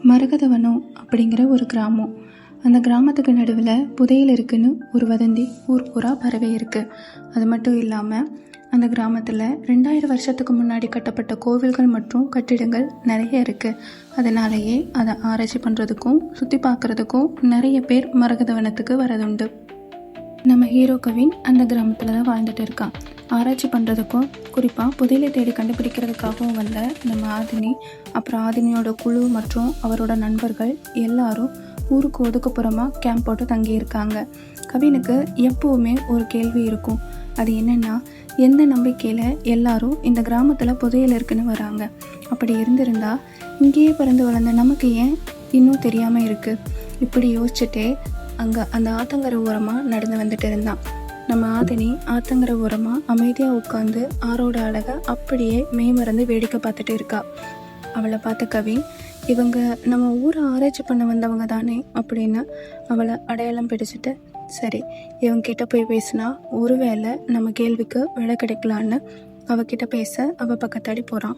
மரகதவனம் அப்படிங்கிற ஒரு கிராமம். அந்த கிராமத்துக்கு நடுவில் புதையல் இருக்குன்னு ஒரு வதந்தி ஊர் பூரா பரவி இருக்கு. அது மட்டும் இல்லாமல் அந்த கிராமத்தில் 2000 வருஷத்துக்கு முன்னாடி கட்டப்பட்ட கோவில்கள் மற்றும் கட்டிடங்கள் நிறைய இருக்குது. அதனாலேயே அதை ஆராய்ச்சி பண்ணுறதுக்கும் சுற்றி பார்க்குறதுக்கும் நிறைய பேர் மரகதவனத்துக்கு வரதுண்டு. நம்ம ஹீரோ கவின் அந்த கிராமத்தில் தான் வாழ்ந்துட்டு இருக்கான். ஆராய்ச்சி பண்ணுறதுக்கும் குறிப்பாக புதையலை தேடி கண்டுபிடிக்கிறதுக்காகவும் வந்த நம்ம ஆதினி, அப்புறம் ஆதினியோட குழு மற்றும் அவரோட நண்பர்கள் எல்லாரும் ஊருக்கு ஒதுக்குப்புறமாக கேம்ப் போட்டு தங்கியிருக்காங்க. கவினுக்கு எப்போவுமே ஒரு கேள்வி இருக்கும். அது என்னென்னா, எந்த நம்பிக்கையில் எல்லாரும் இந்த கிராமத்தில் புதையல் இருக்குன்னு வராங்க? அப்படி இருந்திருந்தா இங்கேயே பிறந்து வளர்ந்த நமக்கு ஏன் இன்னும் தெரியாமல் இருக்குது? இப்படி யோசிச்சுட்டே அங்கே அந்த ஆத்தங்கரை ஓரமாக நடந்து வந்துட்டு இருந்தான். நம்ம ஆதினி ஆத்தங்கரை ஓரமாக அமைதியாக உட்காந்து ஆரோட அழகை அப்படியே மேமறந்து வேடிக்கை பார்த்துட்டு இருக்கா. அவளை பார்த்த கவின், இவங்க நம்ம ஊரை ஆராய்ச்சி பண்ண வந்தவங்க தானே அப்படின்னு அவளை அடையாளம் பிடிச்சிட்டு, சரி இவங்கிட்ட போய் பேசினா ஒருவேளை நம்ம கேள்விக்கு விடை கிடைக்கலான்னு அவகிட்ட பேச அவள் பக்கத்தாடி போகிறான்.